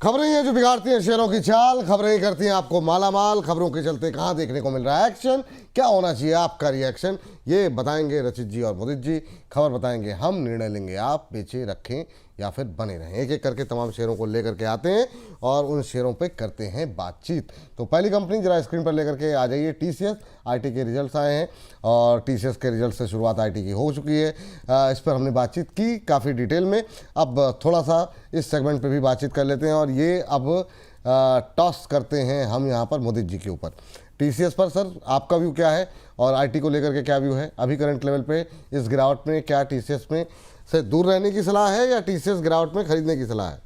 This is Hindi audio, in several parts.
खबरें हैं जो बिगाड़ती हैं शेयरों की चाल, खबरें ही करती हैं आपको मालामाल। खबरों के चलते कहां देखने को मिल रहा है एक्शन, क्या होना चाहिए आपका रिएक्शन, ये बताएंगे रचित जी और मुदित जी। खबर बताएंगे हम, निर्णय लेंगे आप, बेचे रखें या फिर बने रहें। एक एक करके तमाम शेयरों को लेकर के आते हैं और उन शेयरों पे करते हैं बातचीत। तो पहली कंपनी जरा स्क्रीन पर लेकर के आ जाइए, टीसीएस। आईटी के रिजल्ट्स आए हैं और टीसीएस के रिजल्ट से शुरुआत आईटी की हो चुकी है। इस पर हमने बातचीत की काफ़ी डिटेल में। अब थोड़ा सा इस सेगमेंट पे भी बातचीत कर लेते हैं और ये अब टॉस करते हैं हम यहाँ पर मुदित जी के ऊपर। टीसीएस पर सर आपका व्यू क्या है और आईटी को लेकर के क्या व्यू है अभी करंट लेवल पे इस गिरावट में? क्या टीसीएस में से दूर रहने की सलाह है या टीसीएस गिरावट में खरीदने की सलाह है?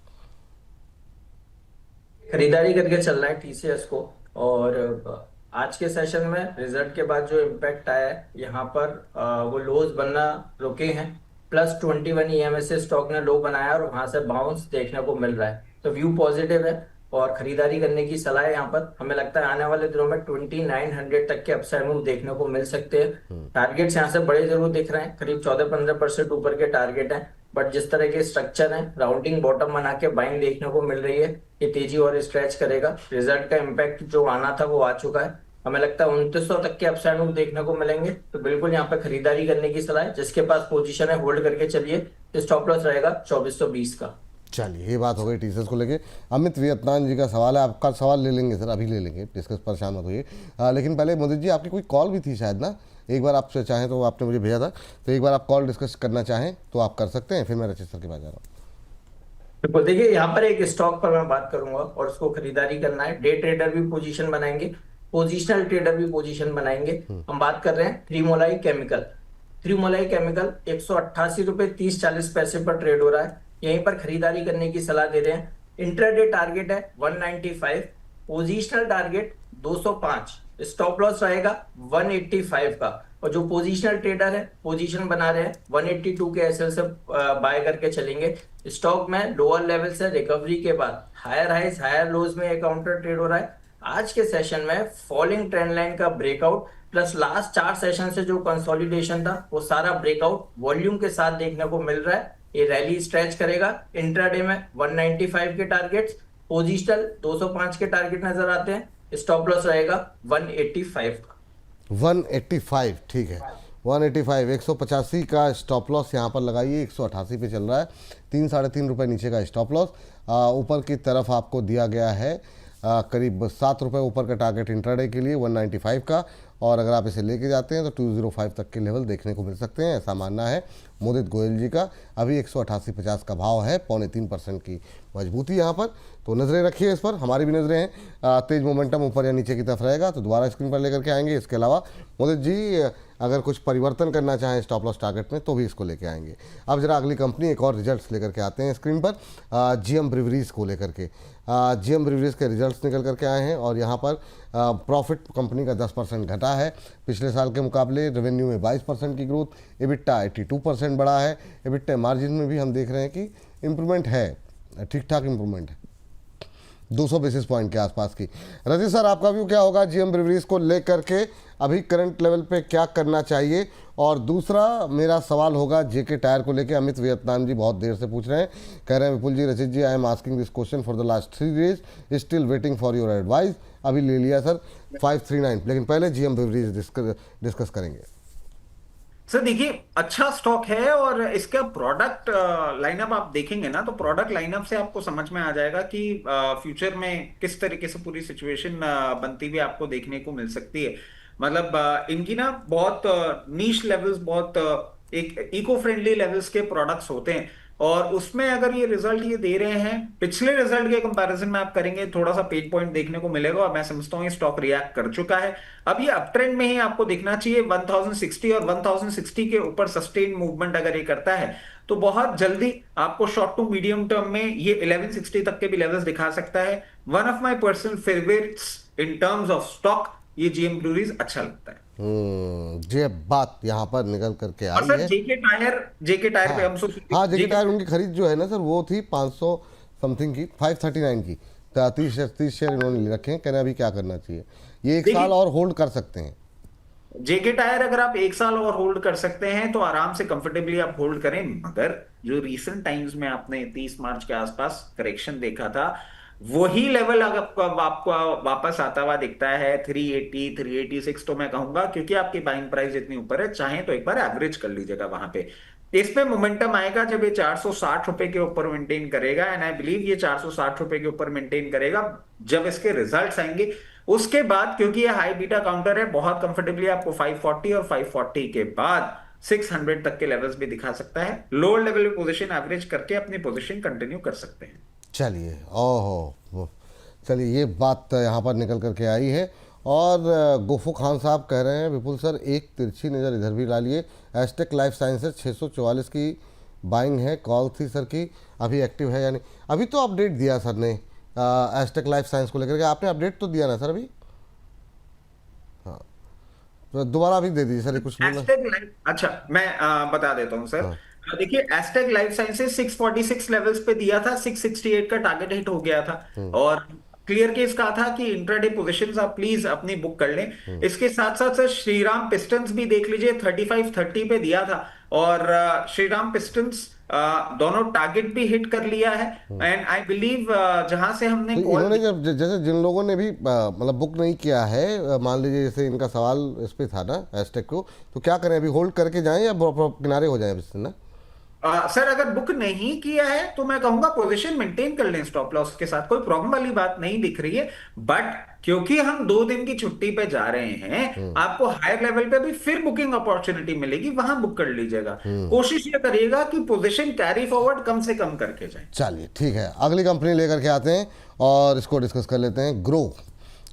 खरीदारी करके चल रहा है टीसीएस को। और आज के सेशन में रिजल्ट के बाद जो इम्पैक्ट आया है यहाँ पर वो लोज बनना रुके हैं। +21 ईएमए से स्टॉक ने लो बनाया और वहां से बाउंस देखने को मिल रहा है, तो व्यू पॉजिटिव है और खरीदारी करने की सलाह है। यहाँ पर हमें लगता है आने वाले दिनों में 2900 तक के अपसाइड मूव देखने को मिल सकते हैं। टारगेट्स यहाँ से बड़े जरूर दिख रहे हैं, करीब 14-15% ऊपर के टारगेट हैं, बट जिस तरह के स्ट्रक्चर है राउंडिंग बॉटम बना के बाइंग देखने को मिल रही है। ये तेजी और स्ट्रेच करेगा। रिजल्ट का इम्पैक्ट जो आना था वो आ चुका है। हमें लगता है 2900 तक के अपसाइड मूव देखने को मिलेंगे, तो बिल्कुल यहाँ पे खरीदारी करने की सलाह है। जिसके पास पोजीशन है होल्ड करके चलिए। स्टॉप लॉस रहेगा 2420 का। चलिए, ये बात हो गई टीसीएस को लेके। अमित वियतनाम जी का सवाल है, आपका सवाल ले लेंगे सर, अभी ले लेंगे, डिस्कस, परेशान मत होइए। लेकिन पहले मुदित जी आपकी कोई कॉल भी थी शायद ना, एक बार आपसे चाहें तो आपने मुझे भेजा था, तो एक बार आप कॉल डिस्कस करना चाहें तो आप कर सकते हैं, फिर मैं रचित सर के पास जा रहा हूँ। बिल्कुल, देखिए यहाँ पर एक स्टॉक पर मैं बात करूंगा और उसको खरीदारी करना है। डे ट्रेडर भी पोजीशन बनाएंगे, पोजिशनल ट्रेडर भी पोजीशन बनाएंगे। हम बात कर रहे हैं त्रिमोलाई केमिकल। त्रिमोलाई केमिकल 188 रुपए 30-40 पैसे पर ट्रेड हो रहा है। यहीं पर खरीदारी करने की सलाह दे रहे हैं। इंट्राडे टारगेट है 195, पोजिशनल टारगेट 205, स्टॉप लॉस रहेगा 185 का। और जो पोजीशनल ट्रेडर है पोजीशन बना रहे हैं 182 के एसएल से बाय करके चलेंगे। स्टॉक में लोअर लेवल से रिकवरी के बाद हायर हाइज हायर लोज में एक काउंटर ट्रेड हो रहा है। आज के सेशन में फॉलिंग ट्रेंड लाइन का ब्रेकआउट प्लस लास्ट 4 सेशन से जो कंसोलिडेशन था वो सारा ब्रेकआउट वॉल्यूम के साथ देखने को मिल रहा है। ये रैली स्ट्रेच करेगा। इंट्राडे में 195 के टारगेट्स, पोजिशनल 205 के टारगेट नजर आते हैं। स्टॉप लॉस रहेगा 185 का। 185, ठीक है, 185, 185 का स्टॉप लॉस यहाँ पर लगाइए। 188 पे चल रहा है, 3-3.5 रुपये नीचे का स्टॉप लॉस। ऊपर की तरफ आपको दिया गया है करीब 7 रुपये ऊपर का टारगेट इंट्राडे के लिए 195 का, और अगर आप इसे लेके जाते हैं तो 205 तक के लेवल देखने को मिल सकते हैं, ऐसा मानना है मुदित गोयल जी का। अभी 188.50 का भाव है, 3.25% की मजबूती यहाँ पर, तो नज़रें रखिए इस पर, हमारी भी नज़रें हैं। तेज मोमेंटम ऊपर या नीचे की तरफ रहेगा तो दोबारा स्क्रीन पर लेकर के आएंगे। इसके अलावा मुदित जी अगर कुछ परिवर्तन करना चाहें स्टॉप लॉस टारगेट में तो भी इसको लेके आएंगे। अब जरा अगली कंपनी एक और रिजल्ट्स लेकर के आते हैं स्क्रीन पर, जीएम ब्रिवरीज को लेकर के। जीएम ब्रिवरीज के रिजल्ट्स निकल करके आए हैं और यहाँ पर प्रॉफिट कंपनी का 10% घटा है पिछले साल के मुकाबले। रेवेन्यू में 22% की ग्रोथ, एबिटा 82% बढ़ा है। एबिटा मार्जिन में भी हम देख रहे हैं कि इम्प्रूवमेंट है, ठीक ठाक इम्प्रूवमेंट है, 200 बेसिस पॉइंट के आसपास की। रजित सर आपका व्यू क्या होगा जीएम ब्रिवरीज को लेकर के, अभी करंट लेवल पे क्या करना चाहिए? और दूसरा मेरा सवाल होगा जेके टायर को लेके। अमित वियतनाम जी बहुत देर से पूछ रहे हैं, कह रहे हैं Vipul ji, Rachit ji, I am asking this question for the last 3 days, still waiting for your advice. अभी ले लिया सर 539, लेकिन पहले जीएम ब्रिवरीज डिस्कस करेंगे। सर देखिए, अच्छा स्टॉक है और इसका प्रोडक्ट लाइनअप आप देखेंगे ना तो प्रोडक्ट लाइनअप से आपको समझ में आ जाएगा कि फ्यूचर में किस तरीके से पूरी सिचुएशन बनती हुई आपको देखने को मिल सकती है। मतलब इनकी ना बहुत नीश लेवल्स, बहुत एक इको फ्रेंडली लेवल्स के प्रोडक्ट्स होते हैं और उसमें अगर ये रिजल्ट ये दे रहे हैं, पिछले रिजल्ट के कंपैरिजन में आप करेंगे थोड़ा सा पेन पॉइंट देखने को मिलेगा और मैं समझता हूँ ये स्टॉक रिएक्ट कर चुका है। अब ये अप ट्रेंड में ही आपको दिखना चाहिए। 1060 और 1060 के ऊपर सस्टेन मूवमेंट अगर ये करता है तो बहुत जल्दी आपको शॉर्ट टू मीडियम टर्म में ये 1160 तक के भी लेवल्स दिखा सकता है। One of my personal favourites in terms of stock ये जीएम ब्रूरीज अच्छा लगता है। ये बात यहाँ पर निकल करके आई सर है। जेके टायर पे हम हाँ, जेके टायर उनकी खरीद जो है ना सर वो थी 500 समथिंग की, 539 की, 30 शेयर इन्होंने ले रखे हैं। कहना अभी क्या करना चाहिए, ये 1 साल और होल्ड कर सकते हैं। जेके टायर अगर आप 1 साल और होल्ड कर सकते हैं तो आराम से कंफर्टेबली आप होल्ड करें, मगर जो रीसेंट टाइम्स में आपने 30 मार्च के आसपास करेक्शन देखा था वही लेवल अगर आपको वापस आता हुआ दिखता है 380 386, तो मैं कहूंगा क्योंकि आपकी बाइंग प्राइस इतनी ऊपर है, चाहे तो एक बार एवरेज कर लीजिएगा वहां पे। इसमें मोमेंटम आएगा जब ये 460 रुपए के ऊपर मेंटेन करेगा, एंड आई बिलीव ये 460 रुपए के ऊपर मेंटेन करेगा जब इसके रिजल्ट्स आएंगे। उसके बाद क्योंकि ये हाई बीटा काउंटर है, बहुत कंफर्टेबली आपको 540 और 540 के बाद 600 तक के लेवल्स भी दिखा सकता है। लोअर लेवल पोजीशन एवरेज करके अपनी पोजीशन कंटिन्यू कर सकते हैं। चलिए, ओहो, चलिए ये बात यहाँ पर निकल करके आई है। और गुफू खान साहब कह रहे हैं विपुल सर एक तिरछी नज़र इधर भी डालिए, एस्टेक लाइफ साइंसेज 644 की बाइंग है, कॉल थी सर की, अभी एक्टिव है यानी? अभी तो अपडेट दिया सर ने एस्टेक लाइफ साइंस को लेकर के, आपने अपडेट तो दिया ना सर अभी? हाँ, तो दोबारा अभी दे दीजिए सर, ये कुछ बोलना। एस्टेक लाइफ, अच्छा मैं बता देता हूं सर। हाँ, देखिए एस्टेक लाइफ साइंसेज 646 लेवल्स पे दिया था, 668 का टारगेट हिट हो गया था, और क्लियर केस कहा था कि इंट्राडे पोजीशंस आप प्लीज अपनी बुक कर लें। इसके साथ साथ सर श्रीराम पिस्टन्स भी देख लीजिए, 3530 पे दिया था, और श्रीराम पिस्टन्स दोनों टारगेट भी हिट कर लिया है। एंड आई बिलीव जहां से हमने तो कॉल, इन्होंने जब जैसे जिन लोगों ने भी मतलब बुक नहीं किया है, मान लीजिए जैसे इनका सवाल इस पे था ना एस्टेक को, तो क्या करें, अभी होल्ड करके जाएं या किनारे हो जाएं इससे ना? सर अगर बुक नहीं किया है तो मैं कहूंगा पोजीशन मेंटेन कर लें स्टॉप लॉस के साथ, कोई प्रॉब्लम वाली बात नहीं दिख रही है। बट क्योंकि हम 2 दिन की छुट्टी पे जा रहे हैं, आपको हायर लेवल पे भी फिर बुकिंग अपॉर्चुनिटी मिलेगी, वहां बुक कर लीजिएगा। कोशिश ये करिएगा कि पोजीशन कैरी फॉरवर्ड कम से कम करके जाए। चलिए ठीक है, अगली कंपनी लेकर के आते हैं और इसको डिस्कस कर लेते हैं।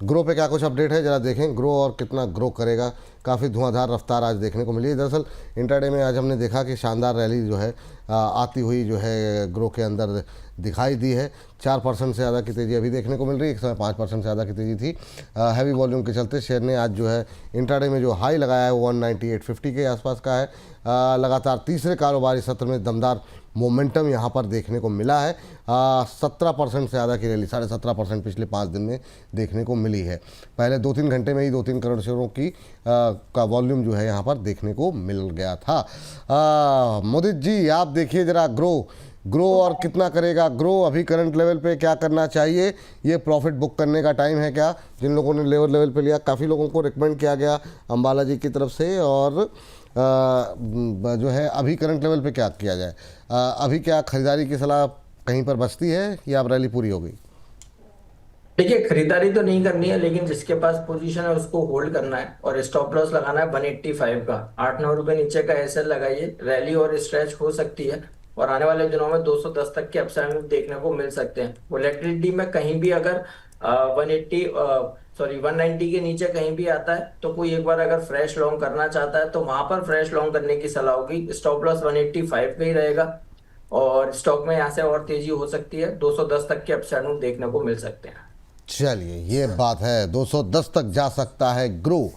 ग्रो पे क्या कुछ अपडेट है जरा देखें, ग्रो और कितना ग्रो करेगा। काफ़ी धुआंधार रफ्तार आज देखने को मिली है। दरअसल इंट्राडे में आज हमने देखा कि शानदार रैली जो है आती हुई जो है ग्रो के अंदर दिखाई दी है। 4% से ज़्यादा की तेज़ी अभी देखने को मिल रही है, एक समय 5% से ज़्यादा की तेज़ी थी। हैवी वॉल्यूम के चलते शेयर ने आज जो है इंट्राडे में जो हाई लगाया है वो 198.50 के आसपास का है। लगातार तीसरे कारोबारी सत्र में दमदार मोमेंटम यहाँ पर देखने को मिला है। 17% से ज़्यादा की रैली, 17.5% पिछले 5 दिन में देखने को मिली है। पहले 2-3 घंटे में ही 2-3 करोड़ शेयरों की का वॉल्यूम जो है यहाँ पर देखने को मिल गया था। मोदित जी आप देखिए ज़रा ग्रो और कितना करेगा ग्रो, अभी करंट लेवल पे क्या करना चाहिए, ये प्रॉफिट बुक करने का टाइम है क्या? जिन लोगों ने लेवल पे लिया, काफ़ी लोगों को रिकमेंड किया गया अंबाला जी की तरफ से, और जो है अभी करंट लेवल पे क्या किया जाए? अभी क्या खरीदारी की सलाह कहीं पर बचती है या अब रैली पूरी हो गई? देखिए खरीदारी तो नहीं करनी है, लेकिन जिसके पास पोजीशन है उसको होल्ड करना है और स्टॉप लॉस लगाना है 185 का। 8-9 रुपए नीचे का एसएल लगाइए, रैली और स्ट्रेच हो सकती है और आने वाले दिनों में 210 तक के अपसाइड मूव देखने को मिल सकते हैं। वोलेटिलिटी में कहीं भी अगर 190 के नीचे कहीं भी आता है तो कोई एक बार अगर फ्रेश लॉन्ग करना चाहता है तो वहां पर फ्रेश लॉन्ग करने की सलाह होगी। स्टॉप लॉस 185 पे ही रहेगा और स्टॉक में यहाँ से और तेजी हो सकती है, 210 तक के अपसाइड मूव देखने को मिल सकते हैं। चलिए ये बात है, 210 तक जा सकता है ग्रो,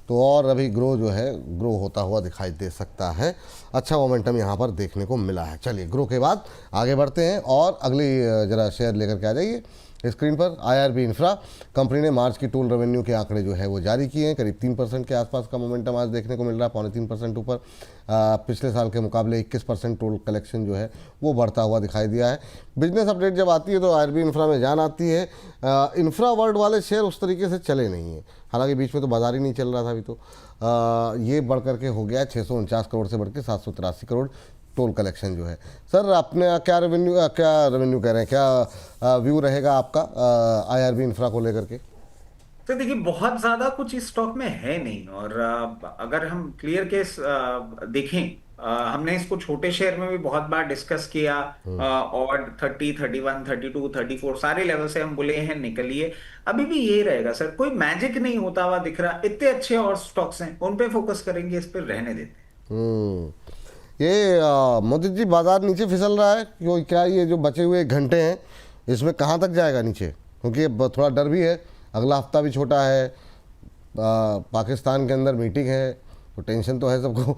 तो और अभी ग्रो जो है ग्रो होता हुआ दिखाई दे सकता है। अच्छा मोमेंटम यहाँ पर देखने को मिला है। चलिए ग्रो के बाद आगे बढ़ते हैं और अगली जरा शेयर लेकर के आ जाइए स्क्रीन पर। आईआरबी इंफ्रा कंपनी ने मार्च की टोल रेवेन्यू के आंकड़े जो है वो जारी किए हैं। करीब 3% के आसपास का मोमेंटम आज देखने को मिल रहा है, 2.25% ऊपर। पिछले साल के मुकाबले 21% टोल कलेक्शन जो है वो बढ़ता हुआ दिखाई दिया है। बिजनेस अपडेट जब आती है तो आईआरबी इंफ्रा में जान आती है। इंफ्रा वर्ल्ड वाले शेयर उस तरीके से चले नहीं हैं, हालांकि बीच में तो बाजार ही नहीं चल रहा था अभी तो। ये बढ़ करके हो गया 649 करोड़ से बढ़ के 783 करोड़ टोल कलेक्शन जो है। सर अपने क्या रेवेन्यू कह रहे हैं, क्या व्यू रहेगा आपका आईआरबी इंफ्रा को लेकर के? तो देखिए बहुत ज्यादा कुछ इस स्टॉक में है नहीं, और अगर हम क्लियर केस देखें, हमने इसको छोटे शेयर में भी बहुत बार डिस्कस किया, और 30, 31, 32, 34 सारे लेवल से हम बोले हैं निकलिए। अभी भी ये रहेगा सर, कोई मैजिक नहीं होता हुआ दिख रहा। इतने अच्छे और स्टॉक्स हैं, उन पे फोकस करेंगे, इस पे रहने देते हैं। ये मोदी जी बाजार नीचे फिसल रहा है क्यों? क्या ये जो बचे हुए घंटे हैं इसमें कहाँ तक जाएगा नीचे? क्योंकि थोड़ा डर भी है, अगला हफ्ता भी छोटा है, पाकिस्तान के अंदर मीटिंग है, तो टेंशन तो है सबको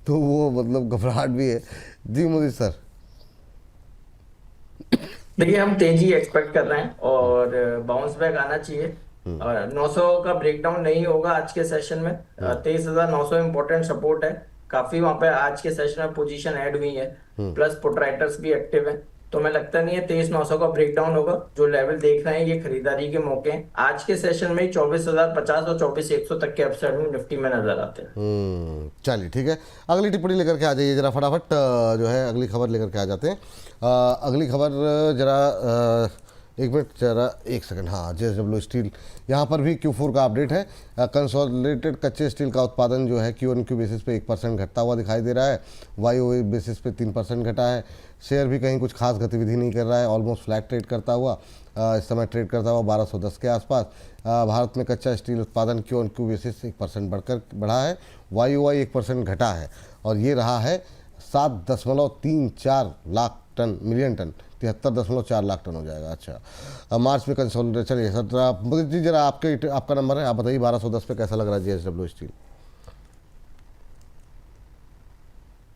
तो वो मतलब घबराहट भी है जी मोदी सर। देखिए हम तेजी एक्सपेक्ट कर रहे हैं और बाउंस बैक आना चाहिए। और 900 का ब्रेकडाउन नहीं होगा आज के सेशन में। 23,900 इंपॉर्टेंट सपोर्ट है, काफी वहां पे आज के सेशन में पोजीशन ऐड हुई है, प्लस पुट राइटर्स भी एक्टिव है। तो मैं लगता नहीं है 23,900 का ब्रेकडाउन होगा। जो लेवल देख रहे हैं ये खरीदारी के मौके हैं। आज के सेशन में 24,050 और 24,100 तक के अपसाइड में निफ्टी में नजर आते हैं। चलिए ठीक है, अगली टिप्पणी लेकर के आ जाइए जरा फटाफट। जो है अगली खबर लेकर के आ जाते हैं। अगली खबर जरा एक मिनट, जरा एक सेकंड। हाँ, JSW स्टील, यहाँ पर भी Q4 का अपडेट है। कंसोलिडेटेड कच्चे स्टील का उत्पादन जो है Q1Q बेसिस पे 1% घटता हुआ दिखाई दे रहा है। YoY बेसिस पे 3% घटा है। शेयर भी कहीं कुछ खास गतिविधि नहीं कर रहा है, ऑलमोस्ट फ्लैट ट्रेड करता हुआ इस समय ट्रेड करता हुआ 1210 के आसपास। भारत में कच्चा स्टील उत्पादन Q1Q बेसिस 1% बढ़ा है, YoY 1% घटा है और ये रहा है 7.34 लाख टन, मिलियन टन, 73.4 लाख टन हो जाएगा। अच्छा, मार्च में कंसोलिडेट। चलिए सर, मुकेश जी जरा आपका नंबर है, आप बताइए 1210 पे कैसा लग रहा है JSW स्टील?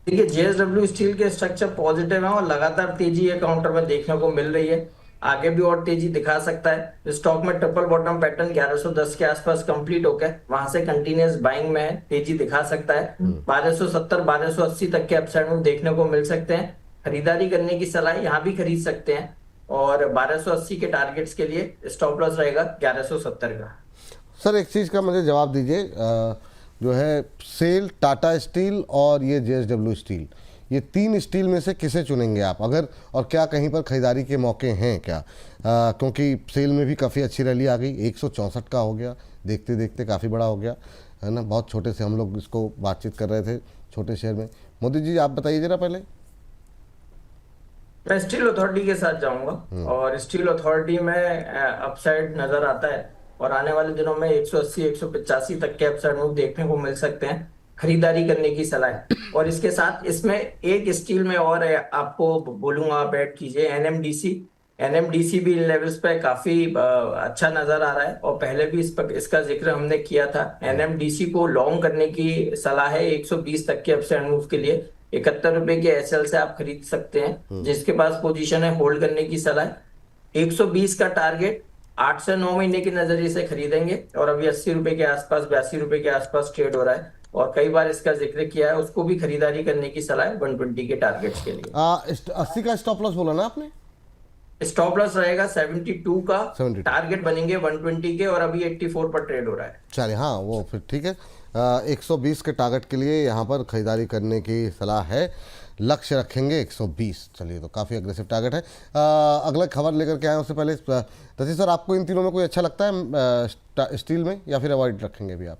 देखिए, JSW स्टील के स्ट्रक्चर पॉजिटिव है और लगातार तेजी ये काउंटर में देखने को मिल रही है। आगे भी और तेजी दिखा सकता है। स्टॉक में ट्रिपल बॉटम पैटर्न 1110 के आसपास कंप्लीट होकर वहां से कंटिन्यूअस बाइंग में है, तेजी दिखा सकता है। 1270 1280 तक के अपसाइड में देखने को मिल सकते हैं। खरीदारी करने की सलाह, यहाँ भी खरीद सकते हैं और 1280 के टारगेट्स के लिए स्टॉप लॉस रहेगा 1170 का। सर एक चीज़ का मुझे जवाब दीजिए, जो है सेल, टाटा स्टील और ये JSW स्टील, ये 3 स्टील में से किसे चुनेंगे आप अगर, और क्या कहीं पर खरीदारी के मौके हैं क्या? क्योंकि सेल में भी काफ़ी अच्छी रैली आ गई, 164 का हो गया, देखते देखते काफ़ी बड़ा हो गया है ना। बहुत छोटे से हम लोग इसको बातचीत कर रहे थे, छोटे शेयर में। मोदी जी आप बताइए जरा पहले। मैं स्टील अथॉरिटी के साथ जाऊंगा और स्टील अथॉरिटी में अपसाइड नजर आता है और आने वाले दिनों में 180 185 तक के अपसाइड मूव देखने को मिल सकते हैं। खरीदारी करने की सलाह है। और इसके साथ इसमें एक स्टील में और आपको बोलूंगा, आप ऐड कीजिए NMDC भी इन लेवल्स पे काफी अच्छा नजर आ रहा है और पहले भी इसका जिक्र हमने किया था। NMDC को लॉन्ग करने की सलाह है 120 तक के अपसाइड मूव के लिए। 71 रुपए के SL से आप खरीद सकते हैं। जिसके पास पोजीशन है होल्ड करने की सलाह है। 120 का टारगेट 8 से 9 महीने के नजरिए से खरीदेंगे और अभी 80 रुपए के आसपास, 82 रुपए के आसपास ट्रेड हो रहा है और कई बार इसका जिक्र किया है। उसको भी खरीदारी करने की सलाह है 120 के टारगेट्स के लिए। 80 का स्टॉप लॉस बोला ना आपने? स्टॉप लॉस रहेगा 72 का, 72 टारगेट बनेंगे 120 के और अभी 84 पर ट्रेड हो रहा है। चलिए, हाँ वो फिर ठीक है। 120 के टारगेट के लिए यहाँ पर खरीदारी करने की सलाह है, लक्ष्य रखेंगे 120। चलिए, तो काफ़ी अग्रेसिव टारगेट है। अगला खबर लेकर के आए उससे पहले तसी सर, आपको इन तीनों में कोई अच्छा लगता है स्टील में, या फिर अवॉइड रखेंगे भी आप?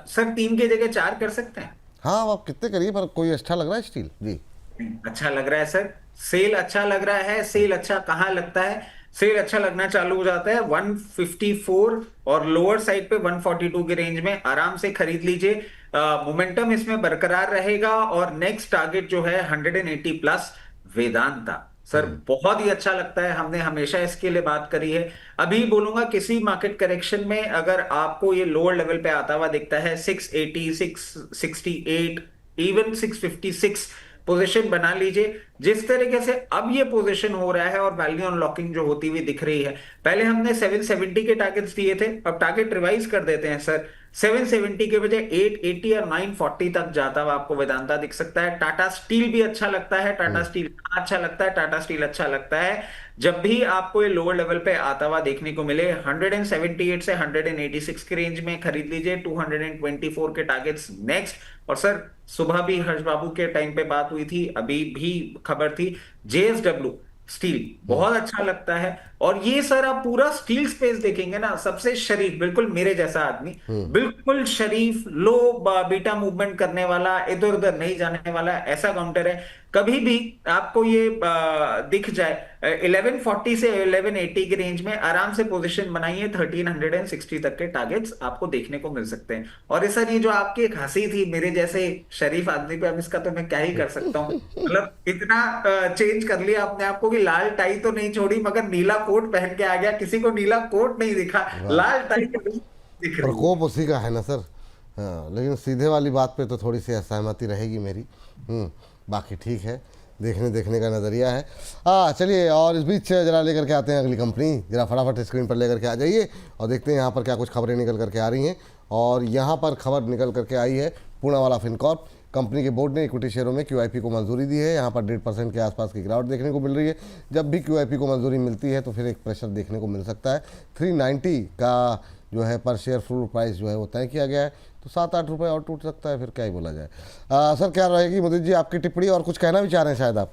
सर 3 की जगह 4 कर सकते हैं। हाँ, आप कितने करिए, पर कोई अच्छा लग रहा है स्टील जी? अच्छा लग रहा है सर, सेल अच्छा लग रहा है। सेल अच्छा कहाँ लगता है? सेल अच्छा लगना चालू हो जाता है 154 और लोअर साइड पे 142 के रेंज में आराम से खरीद लीजिए। मोमेंटम इसमें बरकरार रहेगा और नेक्स्ट टारगेट जो है 180 प्लस वेदांता। सर बहुत ही अच्छा लगता है, हमने हमेशा इसके लिए बात करी है। अभी बोलूंगा किसी मार्केट करेक्शन में अगर आपको ये लोअर लेवल पे आता हुआ दिखता है 680 668 इवन 656 पोजीशन बना लीजिए। जिस तरीके से अब ये पोजीशन हो रहा है और वैल्यू अनलॉकिंग जो होती हुई दिख रही है, पहले हमने 770 के टारगेट्स दिए थे, अब टारगेट रिवाइज कर देते हैं सर। 770 के बजाय 880 और 940 तक जाता हुआ आपको वेदांता दिख सकता है। टाटा स्टील भी अच्छा लगता है। टाटा स्टील अच्छा लगता है, टाटा स्टील अच्छा लगता है जब भी आपको ये लोअर लेवल पे आता हुआ देखने को मिले। 178 से 186 के रेंज में खरीद लीजिए। 224 के टारगेट्स नेक्स्ट। और सर सुबह भी हर्ष बाबू के टाइम पे बात हुई थी, अभी भी खबर थी, JSW स्टील बहुत अच्छा लगता है। और ये सर आप पूरा स्टील स्पेस देखेंगे ना, सबसे शरीफ, बिल्कुल मेरे जैसा आदमी, बिल्कुल शरीफ, लो बीटा मूवमेंट करने वाला, इधर उधर नहीं जाने वाला ऐसा काउंटर है। कभी भी आपको ये दिख जाए 1140 से 1180 के रेंज में आराम से पोजीशन बनाइए। 1360 तक के टारगेट्स आपको देखने को मिल सकते हैं। और ये सर, ये जो आपकी एक हंसी थी मेरे जैसे शरीफ आदमी पे, अब इसका तो मैं क्या ही कर सकता हूँ। मतलब इतना चेंज कर लिया अपने आप को कि लाल टाई तो नहीं छोड़ी मगर नीला कोट पहन के आ गया। किसी को नीला कोट नहीं दिखा, लाल टाई दिख रही। प्रकोप उसी का है ना सर। हाँ, लेकिन सीधे वाली बात पे तो थोड़ी सी असहमति रहेगी मेरी। बाकी ठीक है, देखने का नज़रिया है। हाँ चलिए, और इस बीच जरा लेकर के आते हैं अगली कंपनी। जरा फटाफट स्क्रीन पर लेकर के आ जाइए और देखते हैं यहाँ पर क्या कुछ खबरें निकल करके आ रही हैं। और यहाँ पर खबर निकल करके आई है पूनावाला फिनकॉर्प। कंपनी के बोर्ड ने इक्विटी शेयरों में QIP को मंजूरी दी है। यहाँ पर 1.5% के आसपास की गिरावट देखने को मिल रही है। जब भी QIP को मंजूरी मिलती है तो फिर एक प्रेशर देखने को मिल सकता है। 390 का जो है पर शेयर फ्लोर प्राइस जो है वो तय किया गया है, तो 7-8 रुपये और टूट सकता है, फिर क्या ही बोला जाए। सर क्या रहेगी मुदित जी आपकी टिप्पणी, और कुछ कहना भी चाह रहे हैं शायद आप?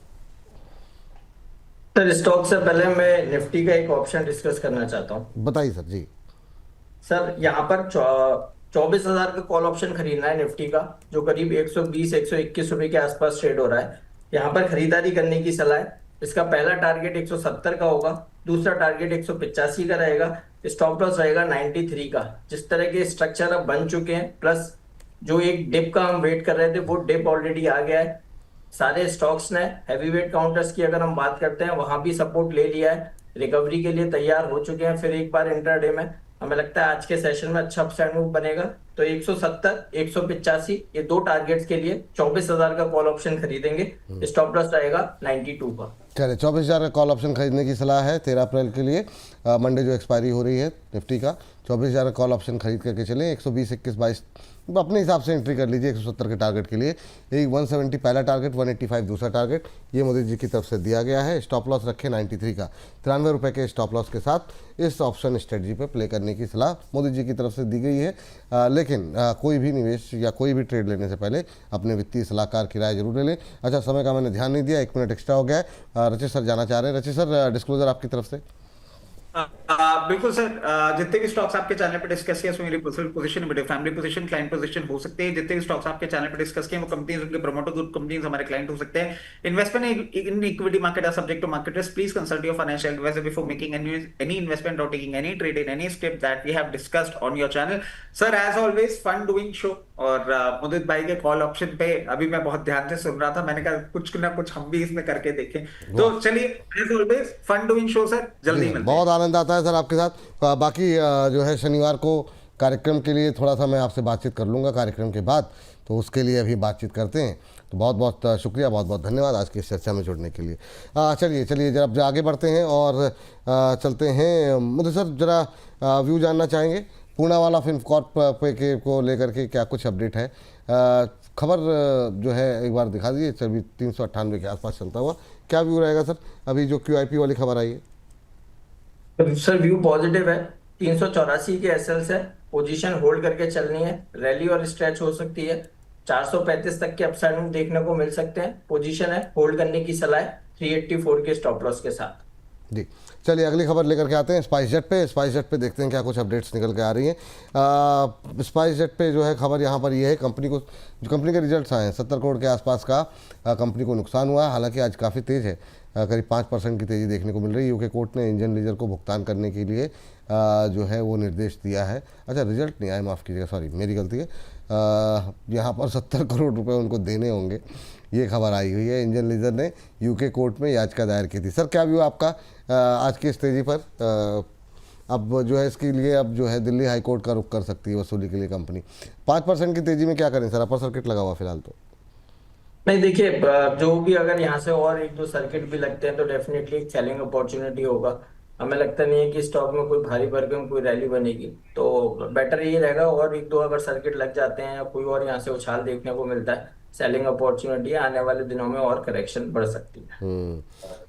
सर स्टॉक से पहले मैं निफ्टी का एक ऑप्शन डिस्कस करना चाहता हूँ। बताइए सर जी। सर यहाँ पर 24,000 का कॉल ऑप्शन खरीदना है निफ्टी का, जो करीब 120-121 रुपए के आसपास ट्रेड हो रहा है। यहाँ पर खरीदारी करने की सलाह है। इसका पहला टारगेट 170 का होगा, दूसरा टारगेट 185 का रहेगा, स्टॉप लॉस रहेगा 93 का। जिस तरह के स्ट्रक्चर अब बन चुके हैं, प्लस जो एक डिप का हम वेट कर रहे थे वो डिप ऑलरेडी आ गया है। सारे स्टॉक्स ने हैवीवेट काउंटर्स की अगर हम बात करते हैं, वहां भी सपोर्ट ले लिया है, रिकवरी के लिए तैयार हो चुके हैं। फिर एक बार इंट्राडे में हमें लगता है आज के सेशन में अच्छा अपसाइड मूव बनेगा। तो 170, 185 ये दो टारगेट्स के लिए 24,000 का कॉल ऑप्शन खरीदेंगे। स्टॉप लॉस रहेगा 92 का। चलिए 24,000 का कॉल ऑप्शन खरीदने की सलाह है 13 अप्रैल के लिए, मंडे जो एक्सपायरी हो रही है निफ्टी का। 24,000 का कॉल ऑप्शन खरीद करके चलें। 120, 21, 22 अपने हिसाब से एंट्री कर लीजिए 170 के टारगेट के लिए। एक 170 पहला टारगेट, 185 दूसरा टारगेट, ये मोदी जी की तरफ से दिया गया है। स्टॉप लॉस रखें 93 का। 93 रुपये के स्टॉप लॉस के साथ इस ऑप्शन स्ट्रेटजी पे प्ले करने की सलाह मोदी जी की तरफ से दी गई है। लेकिन कोई भी निवेश या कोई भी ट्रेड लेने से पहले अपने वित्तीय सलाहकार की राय जरूर ले लें। अच्छा, समय का मैंने ध्यान नहीं दिया, 1 मिनट एक्स्ट्रा हो गया है। रचित सर जाना चाह रहे हैं। रचित सर डिस्क्लोजर आपकी तरफ से। बिल्कुल सर, जितने भी स्टॉक्स आपके चैनल पे डिस्कस किए उसमें मेरी पर्सनल पोजीशन, मेरी फैमिली पोजीशन, क्लाइंट पोजीशन हो सकते हैं। जितने भी स्टॉक्स आपके चैनल पे डिस्कस किए वो कंपनीज, उनके प्रोमोटर ग्रुप कंपनीज हमारे क्लाइंट हो सकते हैं। Investment in equity market are subject to market risk. Please consult your financial adviser before making any investment और taking any trade in any step that we have discussed on your channel. Sir as always fun doing show. और मुदित भाई के कॉल ऑप्शन पे अभी मैं बहुत ध्यान से सुन रहा था, मैंने कहा कुछ ना कुछ हम भी इसमें करके देखें। तो चलिए as always fun doing show sir, जल्दी मिलते हैं। बहुत आनंद आता है सर आपके साथ। बाकी जो है शनिवार को कार्यक्रम के लिए थोड़ा सा मैं आपसे बातचीत कर लूँगा कार्यक्रम के बाद, तो उसके लिए अभी बातचीत करते हैं। तो बहुत बहुत शुक्रिया, बहुत बहुत धन्यवाद आज की इस चर्चा में जुड़ने के लिए। चलिए जरा आगे बढ़ते हैं और चलते हैं। मुझे सर ज़रा व्यू जानना चाहेंगे पूनावाला फिल्म कॉर्प पे को लेकर के क्या कुछ अपडेट है? खबर जो है एक बार दिखा दीजिए। अभी 398 के आसपास चलता हुआ क्या व्यू रहेगा सर अभी जो QIP वाली खबर आई है? सर व्यू पॉजिटिव है। 384 के एसएल्स है, पोजीशन होल्ड करके चलनी है। रैली और स्ट्रेच हो सकती है। 435 तक के अपसाइड मूव देखने को मिल सकते हैं। पोजीशन है, होल्ड करने की सलाह है 384 के स्टॉप लॉस के साथ। जी चलिए अगली खबर लेकर के आते हैं स्पाइस जेट पे। स्पाइस जेट पे देखते हैं क्या कुछ अपडेट्स निकल के आ रही हैं। स्पाइस जेट पे जो है खबर यहाँ पर ये है, कंपनी के रिजल्ट्स आए हैं। 70 करोड़ के आसपास का कंपनी को नुकसान हुआ है। हालांकि आज काफ़ी तेज़ है, करीब 5% की तेज़ी देखने को मिल रही है। यूके कोर्ट ने इंजन लीजर को भुगतान करने के लिए जो है वो निर्देश दिया है। अच्छा रिजल्ट नहीं आए, माफ़ कीजिएगा, सॉरी मेरी गलती है। यहाँ पर 70 करोड़ रुपए उनको देने होंगे, ये खबर आई हुई है। इंजन लीजर ने यूके कोर्ट में याचिका दायर की थी। सर क्या व्यू आपका आज की इस तेज़ी पर? अब जो है इसके लिए अब जो है दिल्ली हाई कोर्ट का रुख कर सकती है वसूली के लिए कंपनी। 5% की तेज़ी में क्या करें सर? अपर सर्किट लगा हुआ फिलहाल तो नहीं, देखिए जो भी अगर यहाँ से और एक दो सर्किट भी लगते हैं तो डेफिनेटली एक सेलिंग अपॉर्चुनिटी होगा। हमें लगता नहीं है कि स्टॉक में कोई भारी भरकम कोई रैली बनेगी, तो बेटर ये रहेगा। और एक दो अगर सर्किट लग जाते हैं या कोई और यहाँ से उछाल देखने को मिलता है, सेलिंग अपॉर्चुनिटी आने वाले दिनों में और करेक्शन बढ़ सकती है।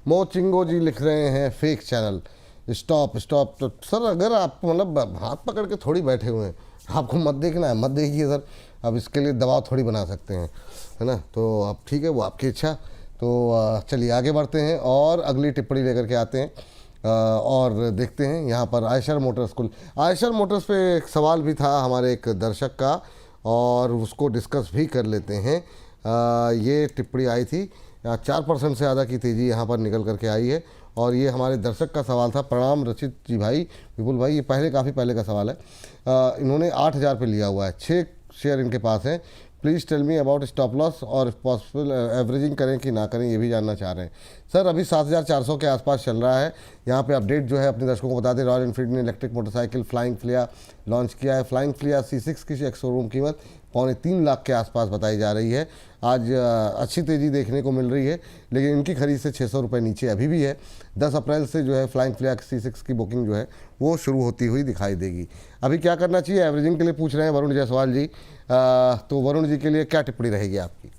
मो चिंगो जी लिख रहे हैं फेक चैनल स्टॉप स्टॉप। तो सर अगर आप मतलब हाथ पकड़ के थोड़ी बैठे हुए हैं, आपको मत देखना है, मत देखिए सर। अब इसके लिए दबाव थोड़ी बना सकते हैं, है ना? तो अब ठीक है, वो आपकी इच्छा। तो चलिए आगे बढ़ते हैं और अगली टिप्पणी लेकर के आते हैं और देखते हैं यहाँ पर Eicher Motors school. Eicher Motors पे एक सवाल भी था हमारे एक दर्शक का और उसको डिस्कस भी कर लेते हैं। ये टिप्पणी आई थी, 4% से ज़्यादा की तेज़ी यहाँ पर निकल करके आई है और ये हमारे दर्शक का सवाल था। प्रणाम रचित जी भाई, विपुल भाई, ये काफ़ी पहले का सवाल है। इन्होंने 8,000 पे लिया हुआ है, 6 शेयर इनके पास हैं। Please tell me about stop loss और पॉसिबल एवरेजिंग करें कि ना करें, ये भी जानना चाह रहे हैं सर। अभी 7,400 के आसपास चल रहा है। यहाँ पे अपडेट जो है अपने दर्शकों को बता दें, रॉयल एनफील्ड ने electric motorcycle flying Phulia launch किया है। फ्लाइंग फ्लिया C6 की शोरूम कीमत 3.25 लाख के आसपास बताई जा रही है। आज अच्छी तेज़ी देखने को मिल रही है, लेकिन इनकी खरीद से 600 रुपये नीचे अभी भी है। 10 अप्रैल से जो है फ्लाइंग फ्लैग C6 की बुकिंग जो है वो शुरू होती हुई दिखाई देगी। अभी क्या करना चाहिए, एवरेजिंग के लिए पूछ रहे हैं वरुण जायसवाल जी। तो वरुण जी के लिए क्या टिप्पणी रहेगी आपकी?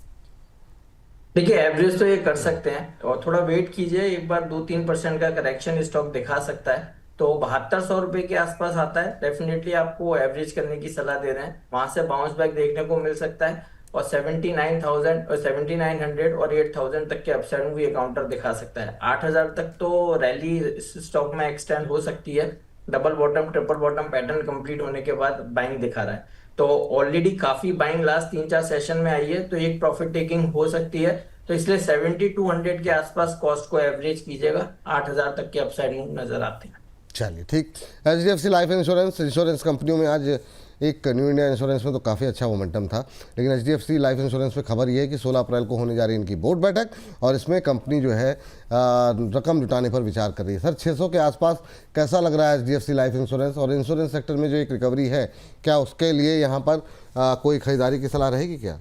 देखिए, एवरेज तो ये कर सकते हैं और थोड़ा वेट कीजिए, एक बार 2-3% का करेक्शन स्टॉक दिखा सकता है। तो 7200 रुपये के आसपास आता है, डेफिनेटली आपको एवरेज करने की सलाह दे रहे हैं। वहां से बाउंस बैक देखने को मिल सकता है और 79,000 और 7900 और 8000 तक के अपसाइड में ये काउंटर दिखा सकता है। 8000 तक तो रैली इस स्टॉक में एक्सटेंड हो सकती है। Double bottom triple bottom pattern complete होने के बाद बाइंग दिखा रहा है, तो ऑलरेडी काफी बाइंग लास्ट 3-4 सेशन में आई है, तो एक प्रॉफिट टेकिंग हो सकती है। तो इसलिए 7200 के आसपास कॉस्ट को एवरेज कीजिएगा, 8000 तक के अपसाइड मूव नजर आते हैं। चलिए ठीक। HDFC लाइफ इंश्योरेंस कंपनियों में आज एक न्यू इंडिया इंश्योरेंस में तो काफ़ी अच्छा मोमेंटम था, लेकिन HDFC लाइफ इंश्योरेंस में खबर ये है कि 16 अप्रैल को होने जा रही है इनकी बोर्ड बैठक और इसमें कंपनी जो है रकम जुटाने पर विचार कर रही है। सर 600 के आसपास कैसा लग रहा है HDFC लाइफ इंश्योरेंस, और इंश्योरेंस सेक्टर में जो एक रिकवरी है, क्या उसके लिए यहाँ पर कोई खरीदारी की सलाह रहेगी क्या?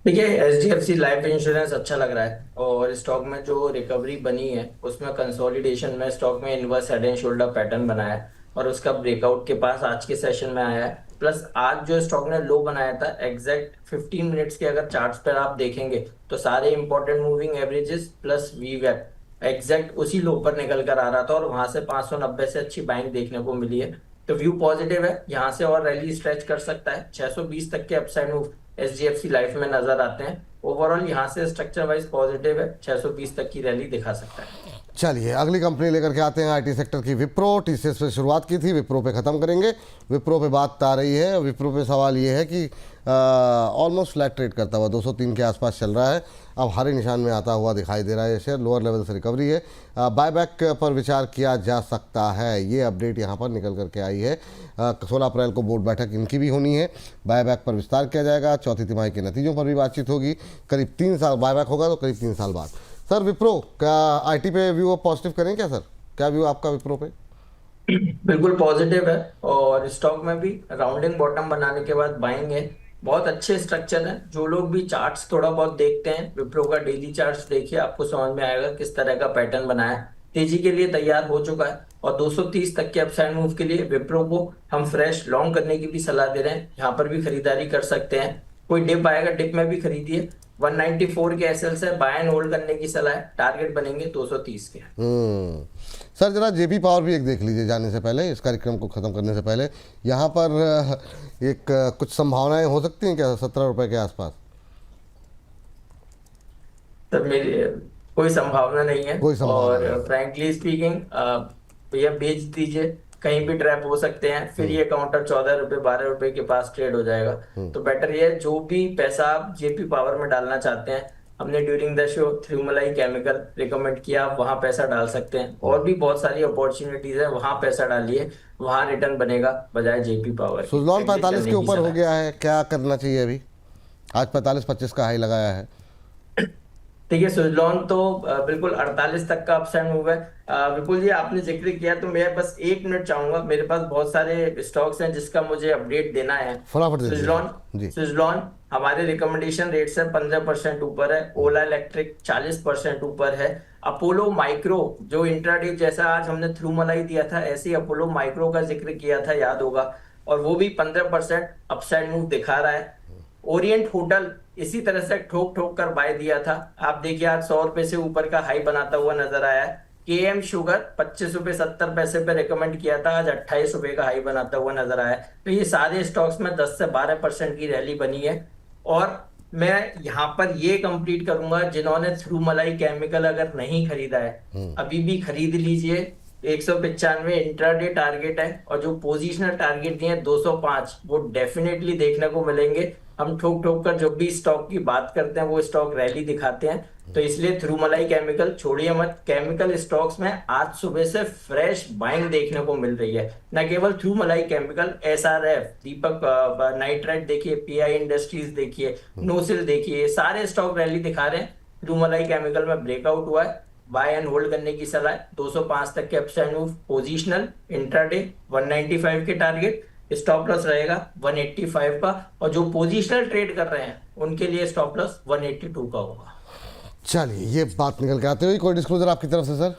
देखिए, HDFC लाइफ इंश्योरेंस अच्छा लग रहा है और स्टॉक में जो रिकवरी बनी है उसमें कंसोलिडेशन में स्टॉक में inverse head and shoulder pattern बनाया है और उसका ब्रेकआउट के पास आज के सेशन में आया है। प्लस आज जो स्टॉक ने लो बनाया था, एग्जैक्ट 15 मिनट्स के अगर चार्ट्स पर आप देखेंगे तो सारे इंपॉर्टेंट मूविंग एवरेजेस प्लस वीवैप एग्जैक्ट उसी लो पर निकल कर आ रहा था और वहां से 590 से अच्छी बाइंग देखने को मिली है। तो व्यू पॉजिटिव है, यहाँ से और रैली स्ट्रेच कर सकता है। 620 तक के अपसाइड मूव HDFC लाइफ में नजर आते हैं। ओवरऑल यहाँ से स्ट्रक्चर वाइज पॉजिटिव है, 620 तक की रैली दिखा सकता है। चलिए अगली कंपनी लेकर के आते हैं IT सेक्टर की विप्रो। TCS पे शुरुआत की थी, विप्रो पे ख़त्म करेंगे। विप्रो पे बात आ रही है। विप्रो पे सवाल ये है कि ऑलमोस्ट फ्लैट ट्रेड करता हुआ 203 के आसपास चल रहा है, अब हरे निशान में आता हुआ दिखाई दे रहा है। ये शेयर लोअर लेवल से रिकवरी है, बायबैक पर विचार किया जा सकता है। ये अपडेट यहाँ पर निकल करके आई है। 16 अप्रैल को बोर्ड बैठक इनकी भी होनी है, बायबैक पर विस्तार किया जाएगा। चौथी तिमाही के नतीजों पर भी बातचीत होगी। करीब 3 साल बायबैक होगा तो करीब 3 साल बाद। सर विप्रो क्या IT पे व्यू पॉजिटिव करें क्या सर? क्या व्यू आपका विप्रो पे? बिल्कुल पॉजिटिव है और स्टॉक में भी राउंडिंग बॉटम बनाने के बाद बाइंग है। बहुत अच्छे स्ट्रक्चर है। जो लोग भी चार्ट्स थोड़ा बहुत देखते हैं, विप्रो का डेली चार्ट्स देखिए, आपको समझ में आएगा किस तरह का पैटर्न बनाया है। तेजी के लिए तैयार हो चुका है और 230 तक के अपसाइड मूव के लिए विप्रो को हम फ्रेश लॉन्ग करने की भी सलाह दे रहे हैं। यहाँ पर भी खरीदारी कर सकते हैं। कोई डिप आएगा, डिप में भी खरीदिए। 194 के SL से बाय एंड होल्ड करने की सलाह है। टारगेट बनेंगे 230 के। सर जरा JP पावर भी एक देख लीजिए जाने से पहले, इस कार्यक्रम को ख़त्म करने से पहले। यहाँ पर एक कुछ संभावनाएं हो सकती हैं क्या 17 रुपये के आसपास? सर मेरी कोई संभावना नहीं है, कोई संभावना नहीं और है। फ्रैंकली स्पीकिंग भैया बेच दीजिए, कहीं भी ट्रैप हो सकते हैं। फिर ये काउंटर 14 रुपये 12 रुपये के पास ट्रेड हो जाएगा। तो बेटर ये है, जो भी पैसा आप JP पावर में डालना चाहते हैं, हमने during the show Thirumalai chemical recommend किया, आप वहां पैसा डाल सकते हैं। और भी बहुत सारी अपॉर्चुनिटीज है, वहां पैसा डालिए, वहां रिटर्न बनेगा बजाय JP पावर की। सुजलॉन Exit 45 करने के की ऊपर हो सलाह। गया है, क्या करना चाहिए अभी? आज 45-25 का हाई लगाया है। देखिए, सुजलॉन तो बिल्कुल 48 तक का अपसाइड मूव है। विपुल जी, आपने जिक्र किया तो मैं बस 1 मिनट चाहूंगा, मेरे पास बहुत सारे स्टॉक्स हैं जिसका मुझे अपडेट देना है। फटाफट दे दीजिए सुजलॉन जी। सुजलॉन हमारे रिकमेंडेशन रेट से 15% ऊपर है। ओला इलेक्ट्रिक 40% ऊपर है। अपोलो माइक्रो जो इंट्राडे, जैसा आज हमने थिरुमलाई दिया था, ऐसे ही अपोलो माइक्रो का जिक्र किया था, याद होगा, और वो भी 15% अपसाइड मूव दिखा रहा है। ओरिएंट होटल इसी तरह से ठोक ठोक कर बाय दिया था, आप देखिए आज 100 रुपए से ऊपर का हाई बनाता हुआ नजर आया है। KM शुगर 25 रुपए 70 पैसे पे रिकमेंड किया था, आज 28 रुपए का हाई बनाता हुआ नजर आया। तो ये सारे स्टॉक्स में 10 से 12% की रैली बनी है। और मैं यहाँ पर ये कंप्लीट करूंगा, जिन्होंने थिरुमलाई केमिकल अगर नहीं खरीदा है अभी भी खरीद लीजिए। 195 इंट्राडे टारगेट है और जो पोजीशनल टारगेट दिए 205 वो डेफिनेटली देखने को मिलेंगे। हम ठोक ठोक कर जब भी स्टॉक की बात करते हैं वो स्टॉक रैली दिखाते हैं, तो इसलिए थिरुमलाई केमिकल छोड़िए मत। केमिकल स्टॉक्स में आज सुबह से फ्रेश बाइंग देखने को मिल रही है। न केवल थिरुमलाई केमिकल, SRF, दीपक नाइट्राइट देखिए, PI इंडस्ट्रीज देखिए, नोसिल देखिए, सारे स्टॉक रैली दिखा रहे हैं। थिरुमलाई केमिकल में ब्रेकआउट हुआ है, बाय एंड होल्ड करने की सलाह है। 205 तक के अपसाइड मूव, पोजिशनल, इंट्राडे 195 के टारगेट, स्टॉप लॉस रहेगा 185 का, और जो पोजिशनल ट्रेड कर रहे हैं उनके लिए स्टॉप लॉस 182 का होगा। चलिए ये बात निकल के आते हुए कोई डिस्क्लोजर आपकी तरफ से सर?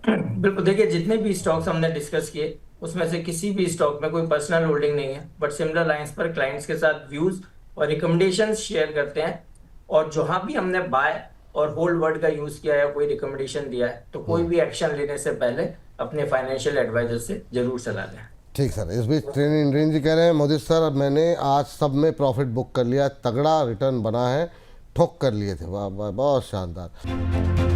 बिल्कुल, देखिए जितने भी स्टॉक्स हमने डिस्कस किए उसमें से किसी भी स्टॉक में कोई पर्सनल होल्डिंग नहीं है, बट सिमिलर लाइंस पर क्लाइंट्स के साथ व्यूज और रिकमेंडेशंस शेयर करते हैं। और जहां भी हमने बाय और होल्ड वर्ड का यूज किया है, कोई रिकमेंडेशन दिया है, तो कोई भी एक्शन लेने से पहले अपने फाइनेंशियल एडवाइजर से जरूर सलाह लें। ठीक सर, इस बीच ट्रेनिंग इंद्रेन जी कह रहे हैं मोदी सर मैंने आज सब में प्रॉफिट बुक कर लिया, तगड़ा रिटर्न बना है, ठोक कर लिए थे। वाह वाह, बहुत शानदार।